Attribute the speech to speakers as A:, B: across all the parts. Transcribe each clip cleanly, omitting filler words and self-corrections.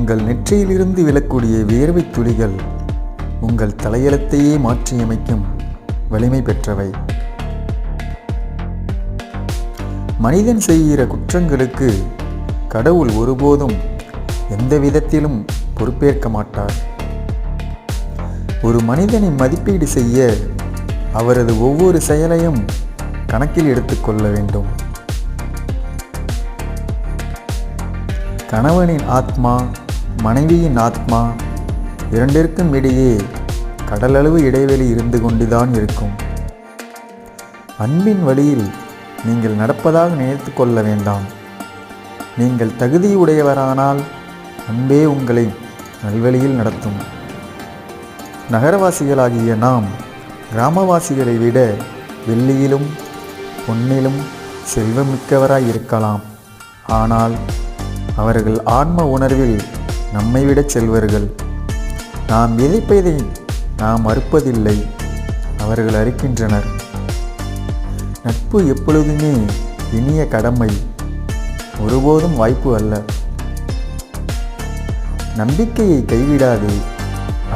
A: உங்கள் நெற்றியிலிருந்து விழக்கூடிய வியர்வை துளிகள் உங்கள் தலையெழுத்தையே மாற்றியமைக்கும் வலிமை பெற்றவை. மனிதன் செய்கிற குற்றங்களுக்கு கடவுள் ஒருபோதும் எந்த விதத்திலும் பொறுப்பேற்க மாட்டார். ஒரு மனிதனை மதிப்பீடு செய்ய அவரது ஒவ்வொரு செயலையும் கணக்கில் எடுத்துக்கொள்ள வேண்டும். கணவனின் ஆத்மா மனைவியின் ஆத்மா இரண்டிற்கும் இடையே கடலளவு இடைவெளி இருந்து கொண்டுதான் இருக்கும். அன்பின் வழியில் நீங்கள் நடப்பதாக நினைத்து கொள்ள வேண்டாம். நீங்கள் தகுதியுடையவரானால் அன்பே உங்களை நல்வழியில் நடத்தும். நகரவாசிகளாகிய நாம் கிராமவாசிகளை விட வெள்ளியிலும் பொன்னிலும் செல்வமிக்கவராய் இருக்கலாம். ஆனால் அவர்கள் ஆன்ம உணர்வில் நம்மை விட செல்வர்கள். நாம் விதைப்பதை நாம் அறுப்பதில்லை, அவர்கள் அறுக்கின்றனர். நட்பு எப்பொழுதுமே இனிய கடமை, ஒருபோதும் வாய்ப்பு அல்ல. நம்பிக்கையை கைவிடாதே,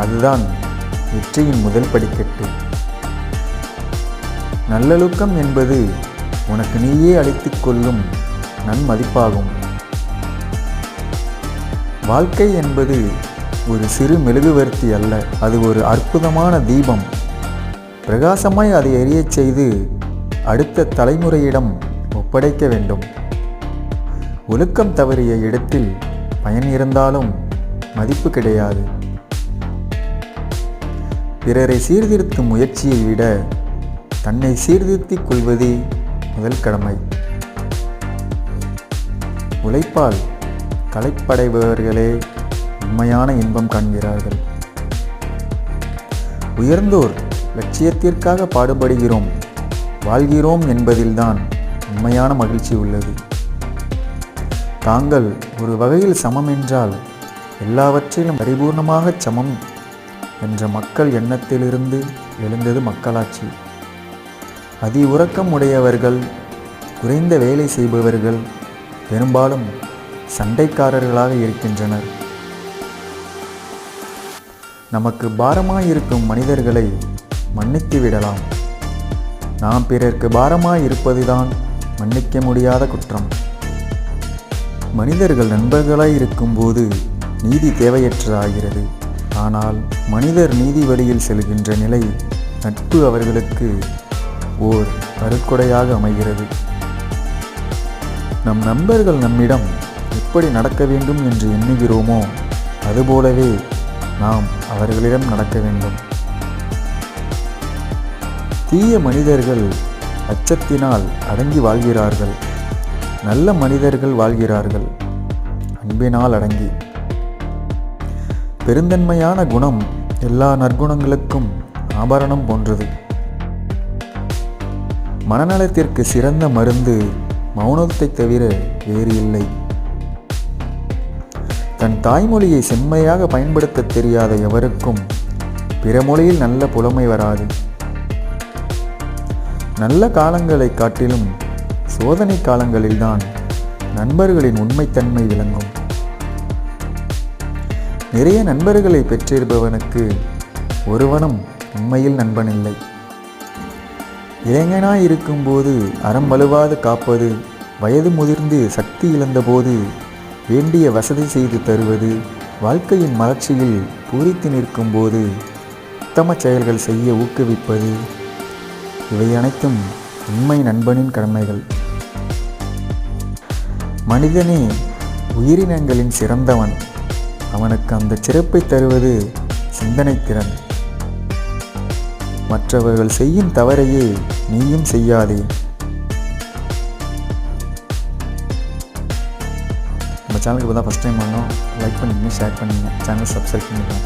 A: அதுதான் வெற்றியின் முதல் படிக்கட்டு. நல்லொழுக்கம் என்பது உனக்கு நீயே அளித்துக் கொள்ளும் நன்மதிப்பாகும். வாழ்க்கை என்பது ஒரு சிறு மெழுகுவர்த்தி அல்ல, அது ஒரு அற்புதமான தீபம். பிரகாசமாய் அதை எரியச் செய்து அடுத்த தலைமுறையிடம் ஒப்படைக்க வேண்டும். ஒழுக்கம் தவறிய இடத்தில் பயன் இருந்தாலும் மதிப்பு கிடையாது. பிறரை சீர்திருத்தும் முயற்சியை விட தன்னை சீர்திருத்திக் கொள்வதே முதல் கடமை. உழைப்பால் களைப்படைபவர்களே உண்மையான இன்பம் காண்கிறார்கள். உயர்ந்தோர் லட்சியத்திற்காக பாடுபடுகிறோம், வாழ்கிறோம் என்பதில்தான் உண்மையான மகிழ்ச்சி உள்ளது. தாங்கள் ஒரு வகையில் சமம் என்றால் எல்லாவற்றிலும் பரிபூர்ணமாக சமம் என்ற மக்கள் எண்ணத்திலிருந்து எழுந்தது மக்களாட்சி. அதி உறக்கம் உடையவர்கள், குறைந்த வேலை செய்பவர்கள் பெரும்பாலும் சண்டைக்காரர்களாக இருக்கின்றனர். நமக்கு பாரமாயிருக்கும் மனிதர்களை மன்னித்து விடலாம். நாம் பிறர்க்கு பாரமாயிருப்பதுதான் மன்னிக்க முடியாத குற்றம். மனிதர்கள் நண்பர்களாய் இருக்கும்போது நீதி தேவையற்றதாகிறது. ஆனால் மனிதர் நீதி வழியில் செல்கின்ற நிலை நட்பு அவர்களுக்கு ஓர் அருட்கொடையாக அமைகிறது. நம் நண்பர்கள் நம்மிடம் எப்படி நடக்க வேண்டும் என்று எண்ணுகிறோமோ அதுபோலவே நாம் அவர்களிடம் நடக்க வேண்டும். தீய மனிதர்கள் அச்சத்தினால் அடங்கி வாழ்கிறார்கள், நல்ல மனிதர்கள் வாழ்கிறார்கள் அன்பினால் அடங்கி. பெருந்தன்மையான குணம் எல்லா நற்குணங்களுக்கும் ஆபரணம் போன்றது. மனநலத்திற்கு சிறந்த மருந்து மௌனத்தை தவிர வேறு இல்லை. தன் தாய்மொழியை செம்மையாக பயன்படுத்த தெரியாத எவருக்கும் பிற மொழியில் நல்ல புலமை வராது. நல்ல காலங்களை காட்டிலும் சோதனை காலங்களில்தான் நண்பர்களின் உண்மைத்தன்மை விளங்கும். நிறைய நண்பர்களை பெற்றிருப்பவனுக்கு ஒருவனும் உண்மையில் நண்பனில்லை. இளைஞனாய் இருக்கும்போது அறம் வலுவாது காப்பது, வயது முதிர்ந்து சக்தி இழந்தபோது வேண்டிய வசதி செய்து தருவது, வாழ்க்கையின் மலர்ச்சியில் பூரித்து நிற்கும்போது உத்தம செயல்கள் செய்ய ஊக்குவிப்பது, இவை அனைத்தும் உண்மை நண்பனின் கடமைகள். மனிதனே உயிரினங்களின் சிறந்தவன். அவனுக்கு அந்த சிறப்பை தருவது சிந்தனை திறன். மற்றவர்கள் செய்யும் தவறையே நீயும் செய்யாதே. நம்ம சேனலுக்கு இப்போ தான் ஃபஸ்ட் டைம் பண்ணோம். லைக் பண்ணிங்க, ஷேர் பண்ணிங்க, சேனல் சப்ஸ்கிரைப் பண்ணிக்கலாம்.